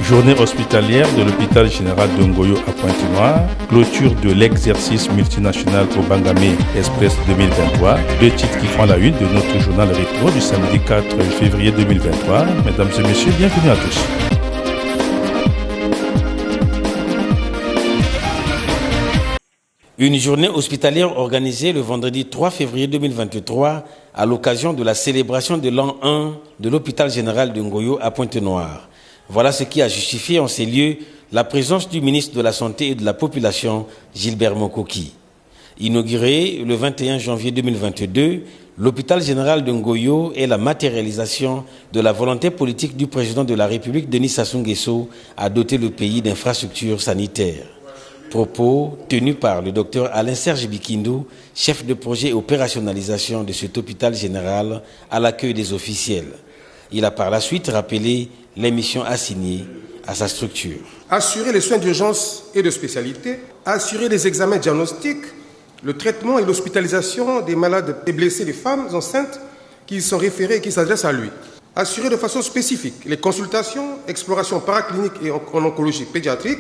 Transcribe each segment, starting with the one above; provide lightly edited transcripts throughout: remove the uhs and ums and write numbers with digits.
Journée hospitalière de l'hôpital général de Ngoyo à Pointe-Noire, clôture de l'exercice multinational au Bangamé Express 2023, deux titres qui font la une de notre journal rétro du samedi 4 février 2023. Mesdames et messieurs, bienvenue à tous. Une journée hospitalière organisée le vendredi 3 février 2023 à l'occasion de la célébration de l'an 1 de l'hôpital général de Ngoyo à Pointe-Noire. Voilà ce qui a justifié en ces lieux la présence du ministre de la Santé et de la Population, Gilbert Mokoki. Inauguré le 21 janvier 2022, l'hôpital général de Ngoyo est la matérialisation de la volonté politique du président de la République, Denis Sassou Nguesso, à doter le pays d'infrastructures sanitaires. Propos tenus par le docteur Alain-Serge Bikindou, chef de projet opérationnalisation de cet hôpital général à l'accueil des officiels. Il a par la suite rappelé les missions assignées à sa structure. Assurer les soins d'urgence et de spécialité, assurer les examens diagnostiques, le traitement et l'hospitalisation des malades et blessés, des femmes enceintes qui sont référées et qui s'adressent à lui. Assurer de façon spécifique les consultations, explorations paracliniques et en oncologie pédiatrique.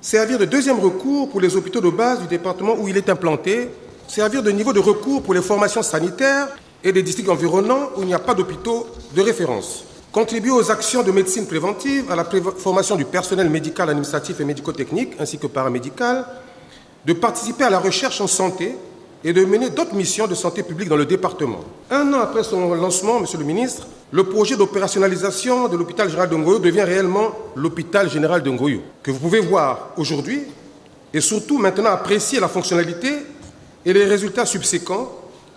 Servir de deuxième recours pour les hôpitaux de base du département où il est implanté. Servir de niveau de recours pour les formations sanitaires et des districts environnants où il n'y a pas d'hôpitaux de référence. Contribuer aux actions de médecine préventive, à la formation du personnel médical, administratif et médico-technique, ainsi que paramédical. De participer à la recherche en santé et de mener d'autres missions de santé publique dans le département. Un an après son lancement, Monsieur le ministre, le projet d'opérationnalisation de l'hôpital général de Ngoyo devient réellement l'hôpital général de Ngoyo, que vous pouvez voir aujourd'hui et surtout maintenant apprécier la fonctionnalité et les résultats subséquents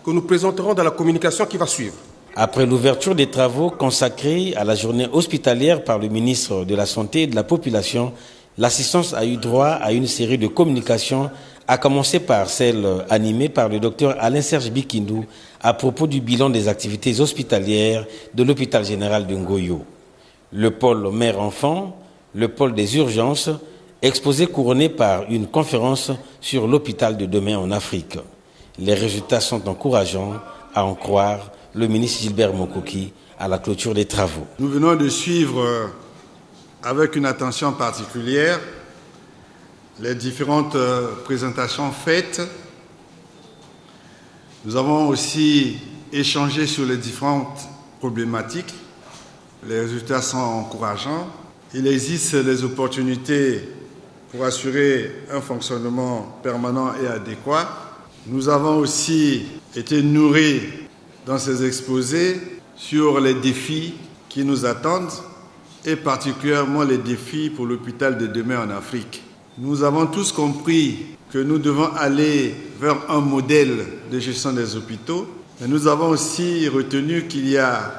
que nous présenterons dans la communication qui va suivre. Après l'ouverture des travaux consacrés à la journée hospitalière par le ministre de la Santé et de la Population, l'assistance a eu droit à une série de communications, à commencer par celle animée par le docteur Alain-Serge Bikindou à propos du bilan des activités hospitalières de l'hôpital général de Ngoyo. Le pôle mère-enfant, le pôle des urgences, exposé couronné par une conférence sur l'hôpital de demain en Afrique. Les résultats sont encourageants, à en croire le ministre Gilbert Mokoki à la clôture des travaux. Nous venons de suivre avec une attention particulière les différentes présentations faites. Nous avons aussi échangé sur les différentes problématiques. Les résultats sont encourageants. Il existe des opportunités pour assurer un fonctionnement permanent et adéquat. Nous avons aussi été nourris dans ces exposés sur les défis qui nous attendent et particulièrement les défis pour l'hôpital de demain en Afrique. Nous avons tous compris que nous devons aller vers un modèle de gestion des hôpitaux, mais nous avons aussi retenu qu'il y a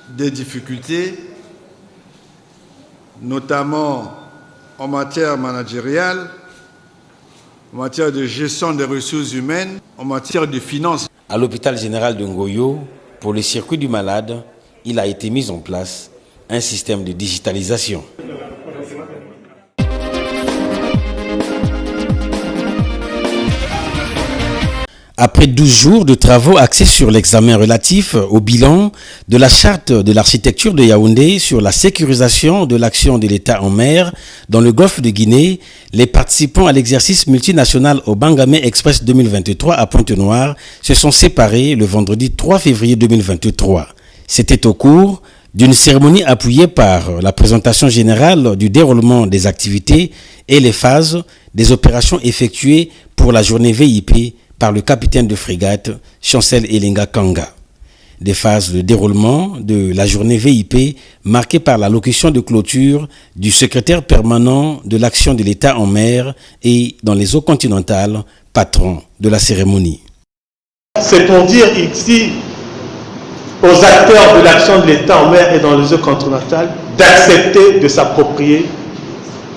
des difficultés, notamment en matière managériale, en matière de gestion des ressources humaines, en matière de finances. À l'hôpital général de Ngoyo, pour le circuit du malade, il a été mis en place un système de digitalisation. Après 12 jours de travaux axés sur l'examen relatif au bilan de la charte de l'architecture de Yaoundé sur la sécurisation de l'action de l'État en mer dans le golfe de Guinée, les participants à l'exercice multinational au Bangamé Express 2023 à Pointe-Noire se sont séparés le vendredi 3 février 2023. C'était au cours d'une cérémonie appuyée par la présentation générale du déroulement des activités et les phases des opérations effectuées pour la journée VIP par le capitaine de frégate Chancel Elinga Kanga. Des phases de déroulement de la journée VIP marquées par la locution de clôture du secrétaire permanent de l'action de l'État en mer et dans les eaux continentales, patron de la cérémonie. C'est pour dire ici aux acteurs de l'action de l'État en mer et dans les eaux continentales d'accepter de s'approprier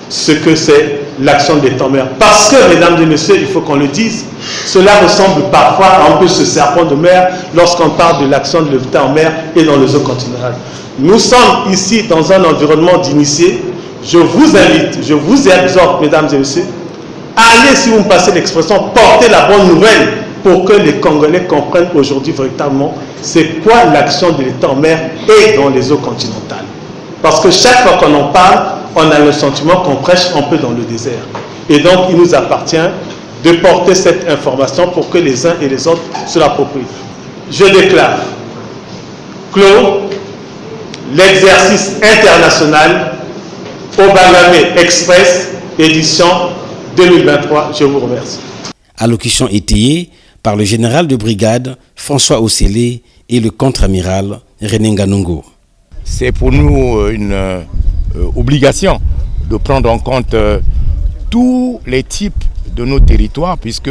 ce que c'est l'action de l'État en mer. Parce que, mesdames et messieurs, il faut qu'on le dise, cela ressemble parfois à un peu ce serpent de mer lorsqu'on parle de l'action de l'État en mer et dans les eaux continentales. Nous sommes ici dans un environnement d'initiés. Je vous invite, je vous exhorte, mesdames et messieurs, allez, si vous me passez l'expression, porter la bonne nouvelle pour que les Congolais comprennent aujourd'hui véritablement c'est quoi l'action de l'État en mer et dans les eaux continentales. Parce que chaque fois qu'on en parle, on a le sentiment qu'on prêche un peu dans le désert. Et donc, il nous appartient de porter cette information pour que les uns et les autres se l'approprient. Je déclare clos l'exercice international Obangame Express, édition 2023. Je vous remercie. Allocution étayée par le général de brigade François Osselé et le contre-amiral René Nganongo. C'est pour nous une obligation de prendre en compte tous les types de nos territoires, puisque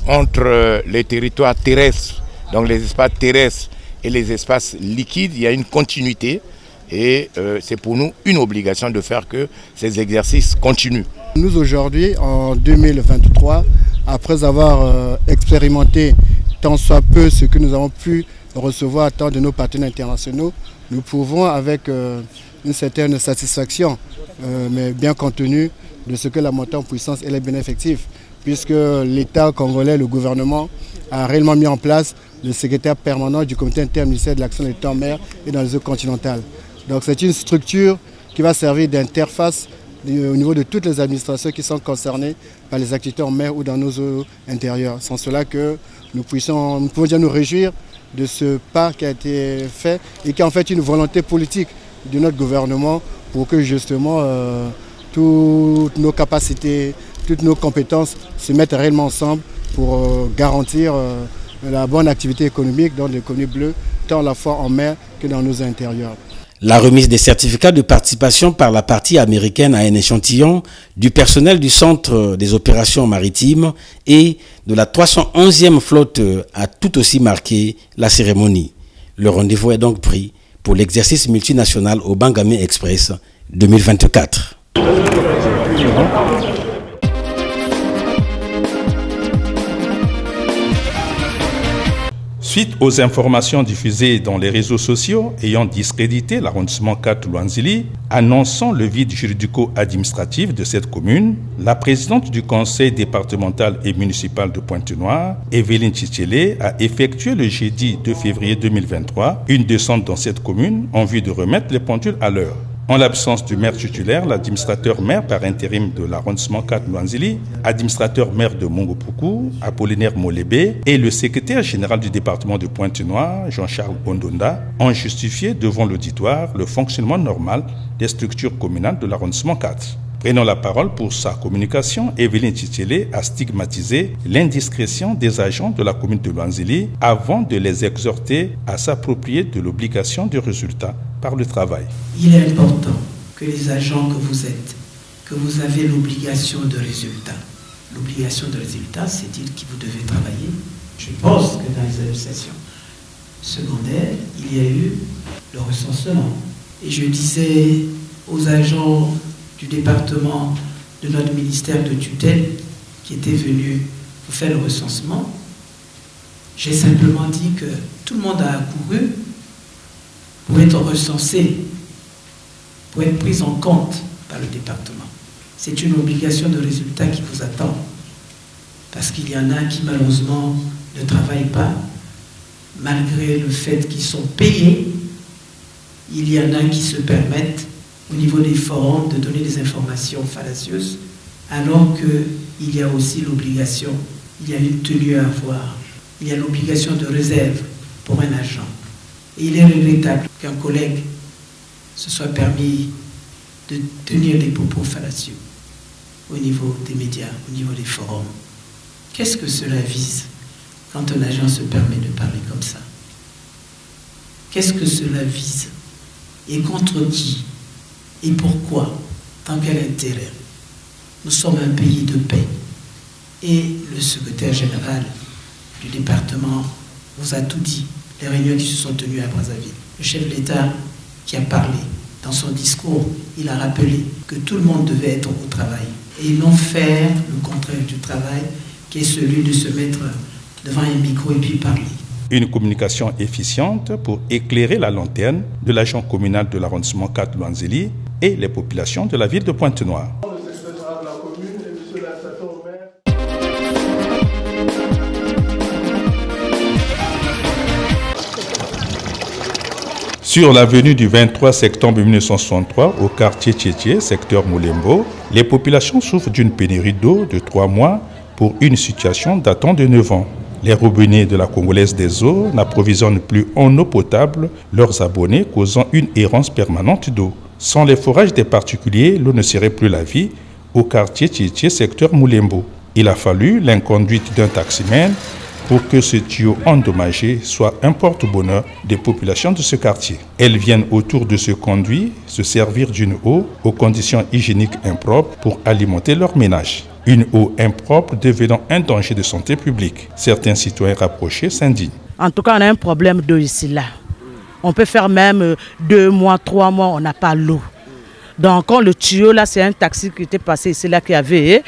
entre les territoires terrestres, donc les espaces terrestres et les espaces liquides, il y a une continuité et c'est pour nous une obligation de faire que ces exercices continuent. Nous aujourd'hui, en 2023, après avoir expérimenté tant soit peu ce que nous avons pu recevoir tant de nos partenaires internationaux, nous pouvons avec une certaine satisfaction, mais bien contenue, de ce que la montée en puissance est bien effective, puisque l'État congolais, le gouvernement, a réellement mis en place le secrétaire permanent du comité interministériel de l'action de l'État en mer et dans les eaux continentales. Donc c'est une structure qui va servir d'interface au niveau de toutes les administrations qui sont concernées par les activités en mer ou dans nos eaux intérieures. Sans cela que nous pouvons déjà nous réjouir de ce pas qui a été fait et qui est en fait une volonté politique de notre gouvernement pour que justement toutes nos capacités, toutes nos compétences se mettent réellement ensemble pour garantir la bonne activité économique dans l'économie bleue, tant à la fois en mer que dans nos intérieurs. La remise des certificats de participation par la partie américaine à un échantillon du personnel du Centre des opérations maritimes et de la 311e flotte a tout aussi marqué la cérémonie. Le rendez-vous est donc pris pour l'exercice multinational Obangame Express 2024. Suite aux informations diffusées dans les réseaux sociaux ayant discrédité l'arrondissement 4 Luanzili, annonçant le vide juridico-administratif de cette commune, la présidente du conseil départemental et municipal de Pointe-Noire, Evelyne Tchitchele, a effectué le jeudi 2 février 2023 une descente dans cette commune en vue de remettre les pendules à l'heure. En l'absence du maire titulaire, l'administrateur maire par intérim de l'arrondissement 4 Luanzili, administrateur maire de Mongopuku, Apollinaire Molébé, et le secrétaire général du département de Pointe-Noire, Jean-Charles Bondonda, ont justifié devant l'auditoire le fonctionnement normal des structures communales de l'arrondissement 4. Prenant la parole pour sa communication, Evelyne Tchitchele a stigmatisé l'indiscrétion des agents de la commune de Luanzili avant de les exhorter à s'approprier de l'obligation de résultat par le travail. Il est important que les agents que vous êtes, que vous avez l'obligation de résultat. L'obligation de résultat, c'est dire que vous devez travailler. Je pense que dans les associations secondaires, il y a eu le recensement. Et je disais aux agents du département de notre ministère de tutelle qui étaient venus pour faire le recensement, j'ai simplement dit que tout le monde a accouru pour être recensé, pour être pris en compte par le département. C'est une obligation de résultat qui vous attend. Parce qu'il y en a qui malheureusement ne travaillent pas, malgré le fait qu'ils sont payés. Il y en a qui se permettent, au niveau des forums, de donner des informations fallacieuses, alors qu'il y a aussi l'obligation, il y a une tenue à avoir, il y a l'obligation de réserve pour un agent. Et il est regrettable qu'un collègue se soit permis de tenir des propos fallacieux au niveau des médias, au niveau des forums. Qu'est-ce que cela vise quand un agent se permet de parler comme ça? Qu'est-ce que cela vise? Et contre qui? Et pourquoi? Dans quel intérêt? Nous sommes un pays de paix. Et le secrétaire général du département vous a tout dit. Les réunions qui se sont tenues à Brazzaville. Le chef de l'État qui a parlé, dans son discours, il a rappelé que tout le monde devait être au travail et non faire le contraire du travail, qui est celui de se mettre devant un micro et puis parler. Une communication efficiente pour éclairer la lanterne de l'agent communal de l'arrondissement 4 Luanzili et les populations de la ville de Pointe-Noire. Sur l'avenue du 23 septembre 1963, au quartier Tchétché, secteur Moulembo, les populations souffrent d'une pénurie d'eau de 3 mois pour une situation datant de 9 ans. Les robinets de la Congolaise des eaux n'approvisionnent plus en eau potable leurs abonnés, causant une errance permanente d'eau. Sans les forages des particuliers, l'eau ne serait plus la vie au quartier Tchétché, secteur Moulembo. Il a fallu l'inconduite d'un taximène pour que ce tuyau endommagé soit un porte-bonheur des populations de ce quartier. Elles viennent autour de ce conduit se servir d'une eau aux conditions hygiéniques impropres pour alimenter leur ménage. Une eau impropre devenant un danger de santé publique. Certains citoyens rapprochés s'indignent. En tout cas, on a un problème d'eau ici, là. On peut faire même 2 mois, 3 mois, on n'a pas l'eau. Donc, quand le tuyau, là, c'est un taxi qui était passé ici, là, qui avait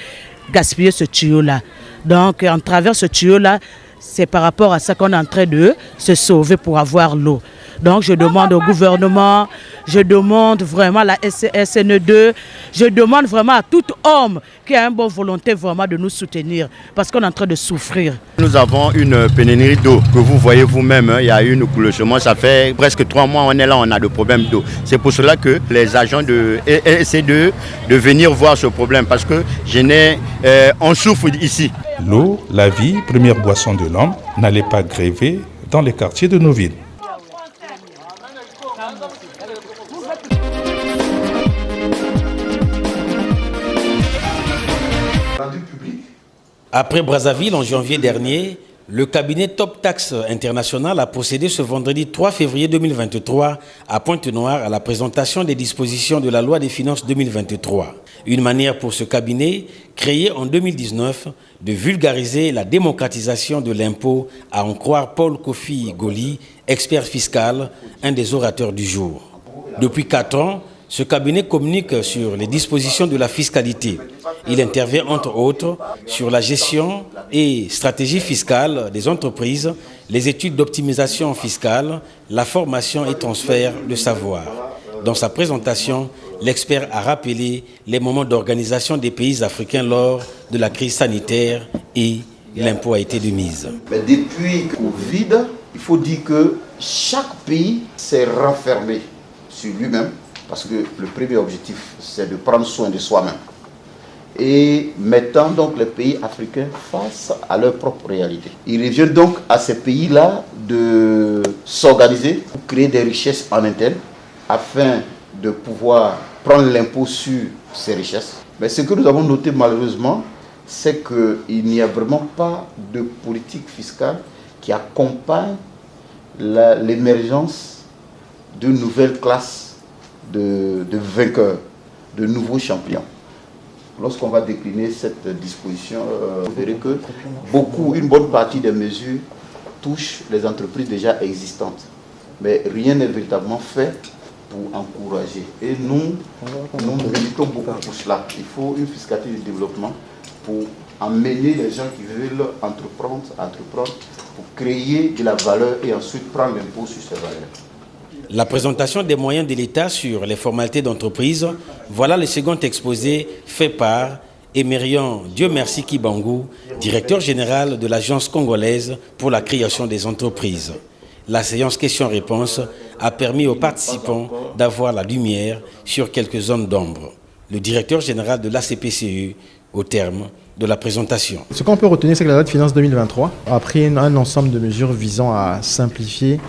gaspillé ce tuyau-là. Donc, en travers ce tuyau-là, c'est par rapport à ça qu'on est en train de se sauver pour avoir l'eau. Donc je demande au gouvernement, je demande vraiment à la SNE2, je demande vraiment à tout homme qui a une bonne volonté vraiment de nous soutenir parce qu'on est en train de souffrir. Nous avons une pénurie d'eau que vous voyez vous-même, il y a eu un écoulement, ça fait presque 3 mois on est là, on a des problèmes d'eau. C'est pour cela que les agents essaient de venir voir ce problème parce que on souffre ici. L'eau, la vie, première boisson de l'homme, n'allait pas gréver dans les quartiers de nos villes. Après Brazzaville en janvier dernier, le cabinet Top Tax International a procédé ce vendredi 3 février 2023 à Pointe-Noire à la présentation des dispositions de la loi des finances 2023. Une manière pour ce cabinet, créé en 2019, de vulgariser la démocratisation de l'impôt, à en croire Paul Kofi Goli, expert fiscal, un des orateurs du jour. Depuis 4 ans, ce cabinet communique sur les dispositions de la fiscalité. Il intervient entre autres sur la gestion et stratégie fiscale des entreprises, les études d'optimisation fiscale, la formation et transfert de savoir. Dans sa présentation, l'expert a rappelé les moments d'organisation des pays africains lors de la crise sanitaire et l'impôt a été de mise. Mais depuis Covid, il faut dire que chaque pays s'est renfermé sur lui-même parce que le premier objectif, c'est de prendre soin de soi-même. Et mettant donc les pays africains face à leur propre réalité. Il revient donc à ces pays-là de s'organiser pour créer des richesses en interne afin de pouvoir prendre l'impôt sur ces richesses. Mais ce que nous avons noté malheureusement, c'est qu'il n'y a vraiment pas de politique fiscale qui accompagne l'émergence d'une nouvelle classe de vainqueurs, de nouveaux champions. Lorsqu'on va décliner cette disposition, vous verrez que une bonne partie des mesures touchent les entreprises déjà existantes. Mais rien n'est véritablement fait pour encourager. Et nous militons beaucoup pour cela. Il faut une fiscalité de développement pour amener les gens qui veulent entreprendre, pour créer de la valeur et ensuite prendre l'impôt sur ces valeurs. La présentation des moyens de l'État sur les formalités d'entreprise, voilà le second exposé fait par Émerian Dieu merci Kibangou, directeur général de l'Agence congolaise pour la création des entreprises. La séance questions-réponses a permis aux participants d'avoir la lumière sur quelques zones d'ombre. Le directeur général de l'ACPCE au terme de la présentation. Ce qu'on peut retenir, c'est que la loi de finances 2023 a pris un ensemble de mesures visant à simplifier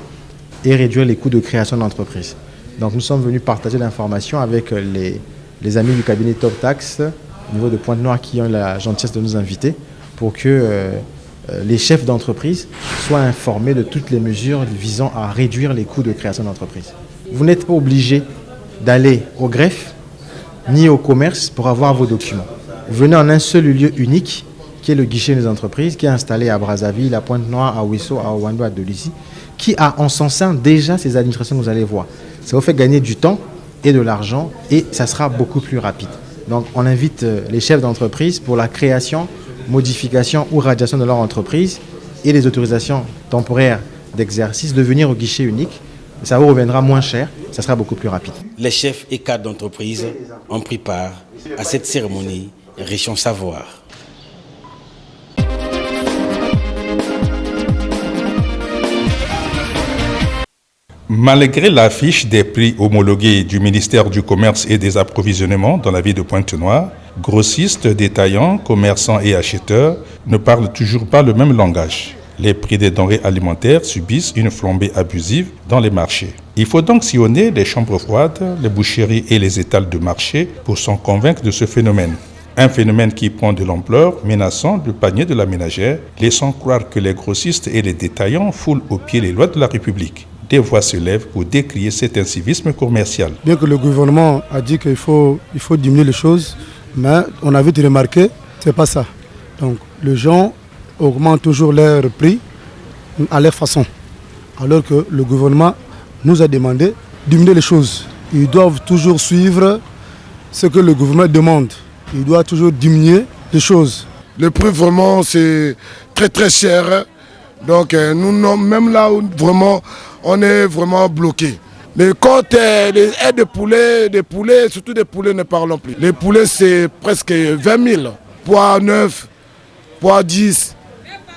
et réduire les coûts de création d'entreprises. Donc nous sommes venus partager l'information avec les amis du cabinet Top Tax au niveau de Pointe-Noire qui ont la gentillesse de nous inviter pour que les chefs d'entreprise soient informés de toutes les mesures visant à réduire les coûts de création d'entreprise. Vous n'êtes pas obligé d'aller au greffe ni au commerce pour avoir vos documents. Vous venez en un seul lieu unique qui est le guichet des entreprises qui est installé à Brazzaville, à Pointe-Noire, à Ouesso, à Ouando, à Dolisie, qui a en son sein déjà ces administrations que vous allez voir. Ça vous fait gagner du temps et de l'argent et ça sera beaucoup plus rapide. Donc on invite les chefs d'entreprise pour la création, modification ou radiation de leur entreprise et les autorisations temporaires d'exercice de venir au guichet unique. Ça vous reviendra moins cher, ça sera beaucoup plus rapide. Les chefs et cadres d'entreprise ont pris part à cette cérémonie riche en savoir. Malgré l'affiche des prix homologués du ministère du Commerce et des Approvisionnements dans la ville de Pointe-Noire, grossistes, détaillants, commerçants et acheteurs ne parlent toujours pas le même langage. Les prix des denrées alimentaires subissent une flambée abusive dans les marchés. Il faut donc sillonner les chambres froides, les boucheries et les étals de marché pour s'en convaincre de ce phénomène. Un phénomène qui prend de l'ampleur, menaçant le panier de la ménagère, laissant croire que les grossistes et les détaillants foulent aux pieds les lois de la République. Des voix se lèvent pour décrier cet incivisme commercial. Bien que le gouvernement a dit qu'il faut diminuer les choses, mais on a vite remarqué, c'est pas ça. Donc les gens augmentent toujours leurs prix à leur façon. Alors que le gouvernement nous a demandé de diminuer les choses. Ils doivent toujours suivre ce que le gouvernement demande. Il doit toujours diminuer les choses. Le prix vraiment c'est très cher. Donc nous, même là où vraiment on est vraiment bloqué. Les côtes, les ailes de poulets, surtout des poulets ne parlons plus. Les poulets c'est presque 20 000. Poids 9, poids 10,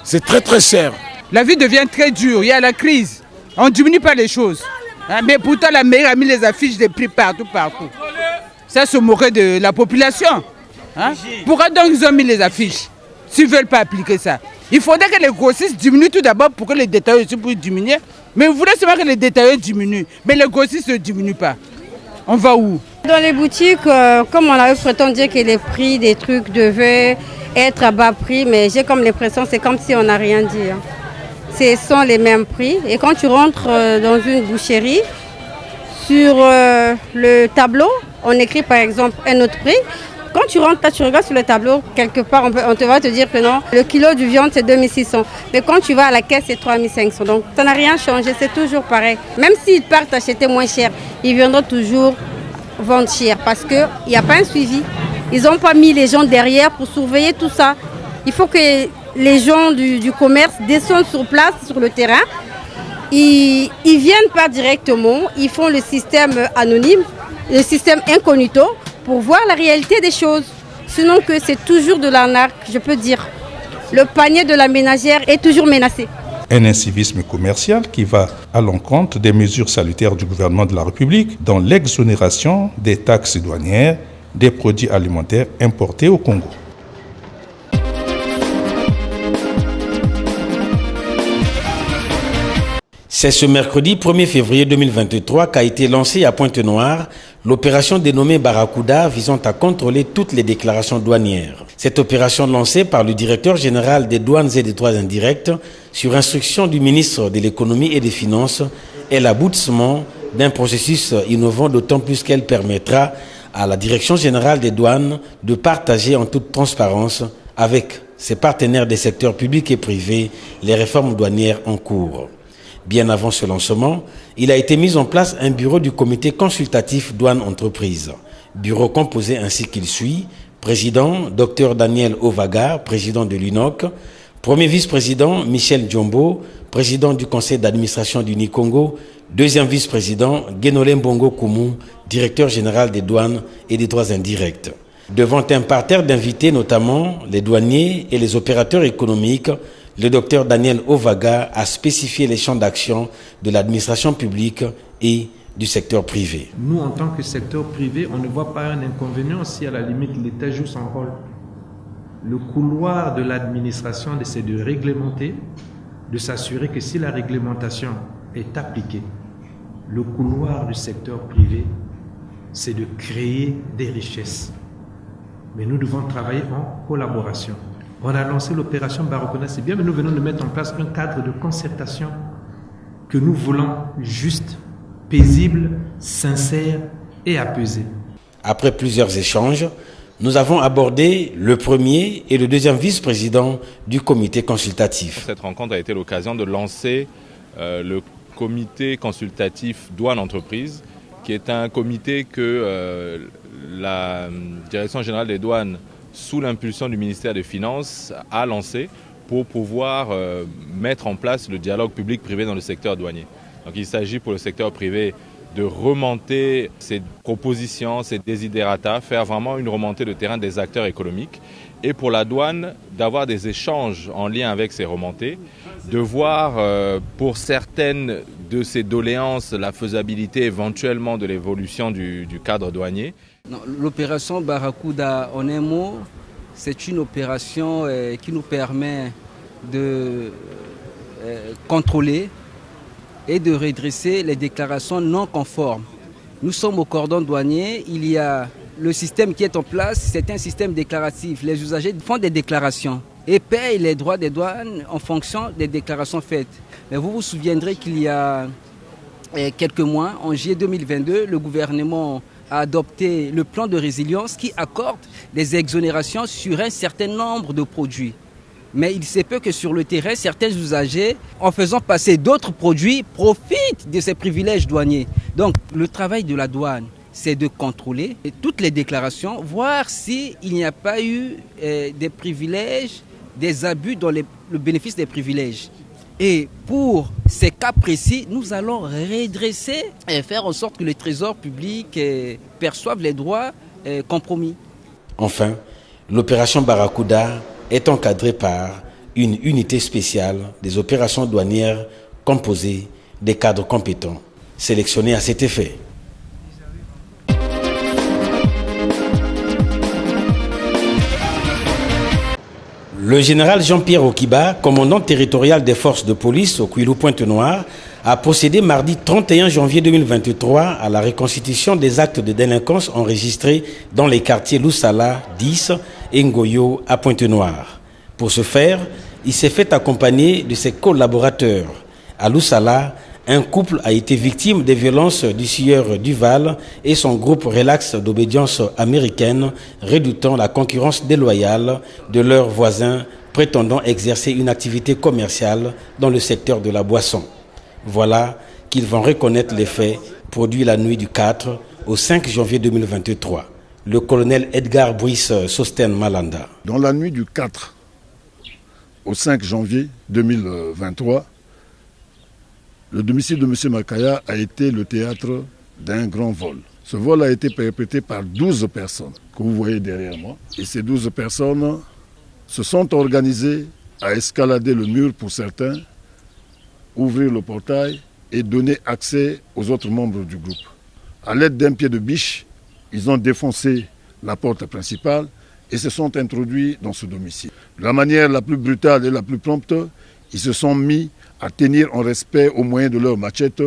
c'est très cher. La vie devient très dure, il y a la crise. On ne diminue pas les choses. Mais pourtant la mairie a mis les affiches des prix partout. Ça se moquer de la population. Pourquoi donc ils ont mis les affiches s'ils ne veulent pas appliquer ça? Il faudrait que les grossistes diminuent tout d'abord pour que les détaillants aussi puissent diminuer. Mais vous voulez seulement que les détaillants diminuent, mais les grossistes ne diminuent pas. On va où? Dans les boutiques, comme on avait prétendu que les prix des trucs devaient être à bas prix, mais j'ai comme l'impression que c'est comme si on n'a rien dit. Ce sont les mêmes prix. Et quand tu rentres dans une boucherie, sur le tableau, on écrit par exemple un autre prix. Quand tu rentres là, tu regardes sur le tableau, quelque part, on te va te dire que non, le kilo de viande c'est 2600. Mais quand tu vas à la caisse, c'est 3500. Donc ça n'a rien changé, c'est toujours pareil. Même s'ils partent acheter moins cher, ils viendront toujours vendre cher parce qu'il n'y a pas un suivi. Ils n'ont pas mis les gens derrière pour surveiller tout ça. Il faut que les gens du commerce descendent sur place, sur le terrain. Ils ne viennent pas directement, ils font le système anonyme, le système incognito, pour voir la réalité des choses. Sinon que c'est toujours de l'arnaque, je peux dire. Le panier de la ménagère est toujours menacé. Un incivisme commercial qui va à l'encontre des mesures salutaires du gouvernement de la République dans l'exonération des taxes douanières des produits alimentaires importés au Congo. C'est ce mercredi 1er février 2023 qu'a été lancée à Pointe-Noire l'opération dénommée Barracuda visant à contrôler toutes les déclarations douanières. Cette opération lancée par le directeur général des douanes et des droits indirects sur instruction du ministre de l'économie et des finances est l'aboutissement d'un processus innovant, d'autant plus qu'elle permettra à la direction générale des douanes de partager en toute transparence avec ses partenaires des secteurs publics et privés les réformes douanières en cours. Bien avant ce lancement, il a été mis en place un bureau du comité consultatif douane-entreprise. Bureau composé ainsi qu'il suit: président, Dr Daniel Ovaga, président de l'UNOC; premier vice-président, Michel Djombo, président du conseil d'administration du Nicongo; deuxième vice-président, Guénolé Mbongo Koumou, directeur général des douanes et des droits indirects. Devant un parterre d'invités, notamment les douaniers et les opérateurs économiques, le docteur Daniel Ovaga a spécifié les champs d'action de l'administration publique et du secteur privé. Nous, en tant que secteur privé, on ne voit pas un inconvénient si à la limite l'État joue son rôle. Le couloir de l'administration, c'est de réglementer, de s'assurer que si la réglementation est appliquée, le couloir du secteur privé, c'est de créer des richesses. Mais nous devons travailler en collaboration. On a lancé l'opération Barracuda, c'est bien, mais nous venons de mettre en place un cadre de concertation que nous voulons juste, paisible, sincère et apaisé. Après plusieurs échanges, nous avons abordé le premier et le deuxième vice-président du comité consultatif. Cette rencontre a été l'occasion de lancer le comité consultatif douane-entreprise, qui est un comité que la Direction générale des douanes, sous l'impulsion du ministère des Finances, a lancé pour pouvoir mettre en place le dialogue public-privé dans le secteur douanier. Donc il s'agit pour le secteur privé de remonter ses propositions, ses desiderata, faire vraiment une remontée de terrain des acteurs économiques et pour la douane d'avoir des échanges en lien avec ces remontées, de voir pour certaines de ces doléances la faisabilité éventuellement de l'évolution du cadre douanier. L'opération Barracuda, en un mot, c'est une opération qui nous permet de contrôler et de redresser les déclarations non conformes. Nous sommes au cordon douanier, il y a le système qui est en place, c'est un système déclaratif. Les usagers font des déclarations et payent les droits des douanes en fonction des déclarations faites. Mais vous vous souviendrez qu'il y a quelques mois, en juillet 2022, le gouvernement a adopté le plan de résilience qui accorde des exonérations sur un certain nombre de produits. Mais il se peut que sur le terrain, certains usagers, en faisant passer d'autres produits, profitent de ces privilèges douaniers. Donc le travail de la douane, c'est de contrôler toutes les déclarations, voir s'il n'y a pas eu des privilèges, des abus dans le bénéfice des privilèges. Et pour ces cas précis, nous allons redresser et faire en sorte que le trésor public perçoive les droits compromis. Enfin, l'opération Barracuda est encadrée par une unité spéciale des opérations douanières composée des cadres compétents, sélectionnés à cet effet. Le général Jean-Pierre Okiba, commandant territorial des forces de police au Kouilou-Pointe-Noire, a procédé mardi 31 janvier 2023 à la reconstitution des actes de délinquance enregistrés dans les quartiers Loussala, 10 et Ngoyo à Pointe-Noire. Pour ce faire, il s'est fait accompagner de ses collaborateurs. À Loussala, un couple a été victime des violences du sieur Duval et son groupe relax d'obédience américaine, redoutant la concurrence déloyale de leurs voisins prétendant exercer une activité commerciale dans le secteur de la boisson. Voilà qu'ils vont reconnaître les faits produits la nuit du 4 au 5 janvier 2023. Le colonel Edgar Brice Sosten Malanda. Dans la nuit du 4 au 5 janvier 2023, le domicile de M. Makaya a été le théâtre d'un grand vol. Ce vol a été perpétré par 12 personnes que vous voyez derrière moi. Et ces 12 personnes se sont organisées à escalader le mur pour certains, ouvrir le portail et donner accès aux autres membres du groupe. À l'aide d'un pied de biche, ils ont défoncé la porte principale et se sont introduits dans ce domicile. De la manière la plus brutale et la plus prompte, ils se sont mis à tenir en respect au moyen de leur machette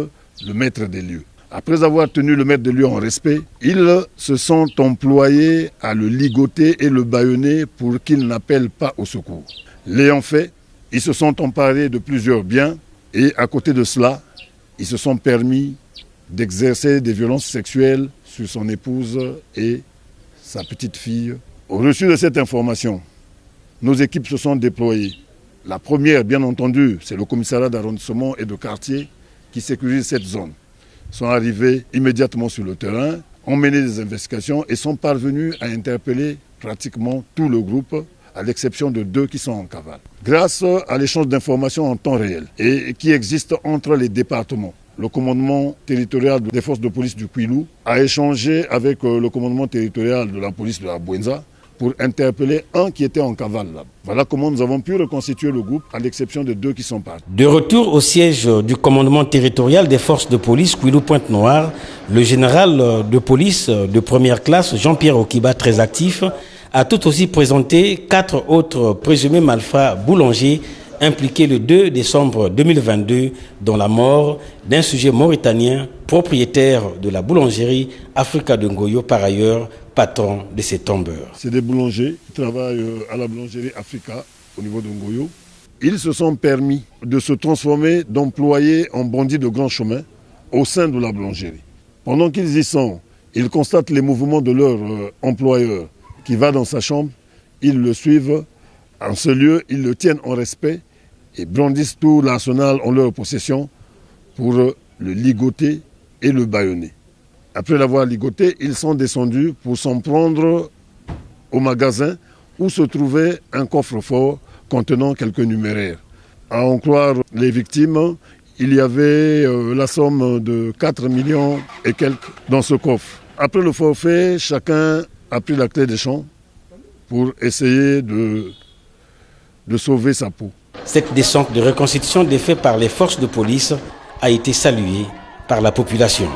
le maître des lieux. Après avoir tenu le maître des lieux en respect, ils se sont employés à le ligoter et le bâillonner pour qu'il n'appelle pas au secours. L'ayant fait, ils se sont emparés de plusieurs biens et à côté de cela, ils se sont permis d'exercer des violences sexuelles sur son épouse et sa petite fille. Au reçu de cette information, nos équipes se sont déployées. La première, bien entendu, c'est le commissariat d'arrondissement et de quartier qui sécurise cette zone. Ils sont arrivés immédiatement sur le terrain, ont mené des investigations et sont parvenus à interpeller pratiquement tout le groupe, à l'exception de 2 qui sont en cavale. Grâce à l'échange d'informations en temps réel et qui existe entre les départements, le commandement territorial des forces de police du Kouilou a échangé avec le commandement territorial de la police de la Bouenza pour interpeller un qui était en cavale là. Voilà comment nous avons pu reconstituer le groupe, à l'exception de 2 qui sont partis. De retour au siège du commandement territorial des forces de police Kouilou-Pointe-Noire, le général de police de première classe, Jean-Pierre Okiba, très actif, a tout aussi présenté 4 autres présumés malfrats boulangers impliqués le 2 décembre 2022 dans la mort d'un sujet mauritanien propriétaire de la boulangerie Africa de Ngoyo, par ailleurs patron de ces tombeurs. C'est des boulangers qui travaillent à la boulangerie Africa au niveau de Ngoyo. Ils se sont permis de se transformer d'employés en bandits de grand chemin au sein de la boulangerie. Pendant qu'ils y sont, ils constatent les mouvements de leur employeur qui va dans sa chambre, ils le suivent. En ce lieu, ils le tiennent en respect et brandissent tout l'arsenal en leur possession pour le ligoter et le bâillonner. Après l'avoir ligoté, ils sont descendus pour s'en prendre au magasin où se trouvait un coffre-fort contenant quelques numéraires. À en croire les victimes, il y avait la somme de 4 millions et quelques dans ce coffre. Après le forfait, chacun a pris la clé des champs pour essayer de sauver sa peau. Cette descente de reconstitution des faits par les forces de police a été saluée par la population.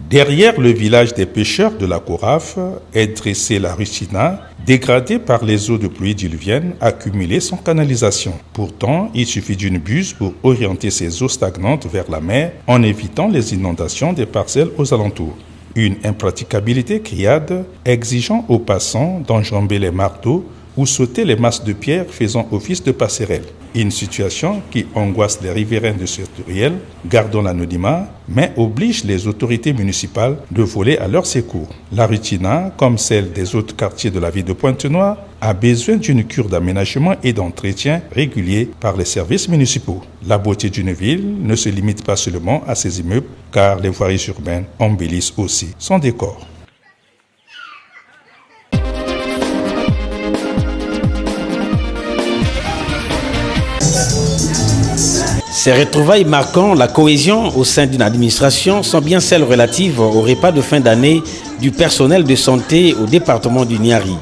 Derrière le village des pêcheurs de la Couraf est dressée la Rutina, dégradée par les eaux de pluie diluvienne accumulées sans canalisation. Pourtant, il suffit d'une buse pour orienter ces eaux stagnantes vers la mer en évitant les inondations des parcelles aux alentours. Une impraticabilité criade exigeant aux passants d'enjamber les marteaux ou sauter les masses de pierre faisant office de passerelle. Une situation qui angoisse les riverains de cette ruelle, gardant l'anonymat, mais oblige les autorités municipales de voler à leur secours. La Rutina, comme celle des autres quartiers de la ville de Pointe-Noire, a besoin d'une cure d'aménagement et d'entretien régulier par les services municipaux. La beauté d'une ville ne se limite pas seulement à ses immeubles, car les voiries urbaines embellissent aussi son décor. Ces retrouvailles marquant la cohésion au sein d'une administration sont bien celles relatives au repas de fin d'année du personnel de santé au département du Niari.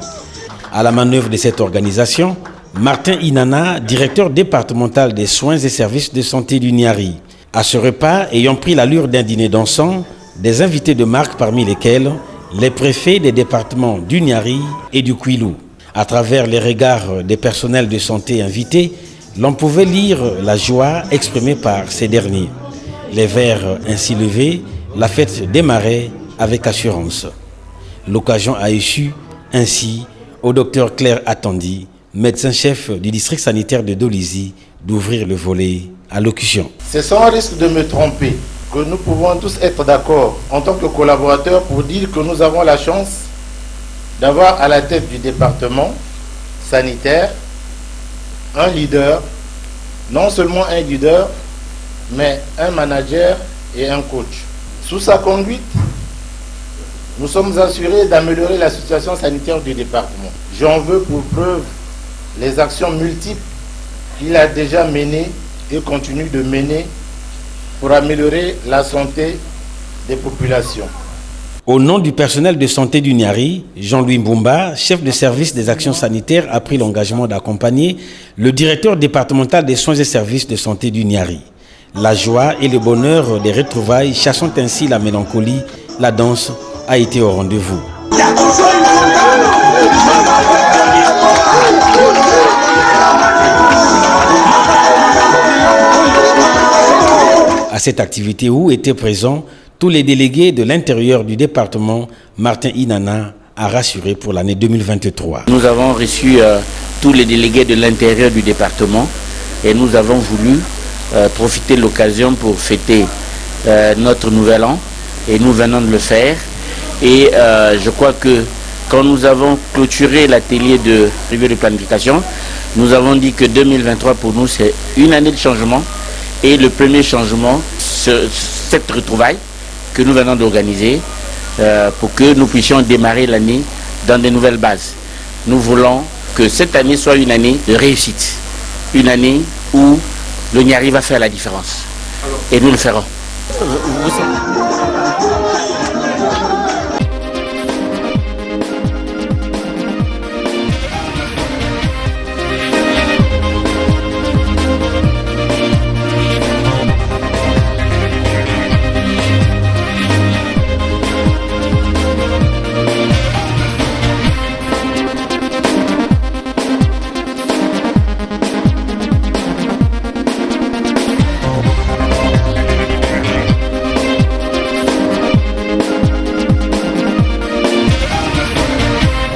À la manœuvre de cette organisation, Martin Inana, directeur départemental des soins et services de santé du Niari. À ce repas, ayant pris l'allure d'un dîner dansant, des invités de marque parmi lesquels les préfets des départements du Niari et du Kwilu. À travers les regards des personnels de santé invités, l'on pouvait lire la joie exprimée par ces derniers. Les verres ainsi levés, la fête démarrait avec assurance. L'occasion a échu ainsi au docteur Claire Attandi, médecin-chef du district sanitaire de Dolisie, d'ouvrir le volet allocution. C'est sans risque de me tromper que nous pouvons tous être d'accord en tant que collaborateurs pour dire que nous avons la chance d'avoir à la tête du département sanitaire un leader, non seulement un leader, mais un manager et un coach. Sous sa conduite, nous sommes assurés d'améliorer la situation sanitaire du département. J'en veux pour preuve les actions multiples qu'il a déjà menées et continue de mener pour améliorer la santé des populations. Au nom du personnel de santé du Niari, Jean-Louis Mbumba, chef de service des actions sanitaires, a pris l'engagement d'accompagner le directeur départemental des soins et services de santé du Niari. La joie et le bonheur des retrouvailles, chassant ainsi la mélancolie, la danse a été au rendez-vous. À cette activité où étaient présents tous les délégués de l'intérieur du département, Martin Inana a rassuré pour l'année 2023. Nous avons reçu tous les délégués de l'intérieur du département et nous avons voulu profiter de l'occasion pour fêter notre nouvel an et nous venons de le faire. Et je crois que quand nous avons clôturé l'atelier de revue de planification, nous avons dit que 2023 pour nous c'est une année de changement et le premier changement, cette retrouvaille que nous venons d'organiser pour que nous puissions démarrer l'année dans de nouvelles bases. Nous voulons que cette année soit une année de réussite, une année où le Niari va faire la différence. Et nous le ferons.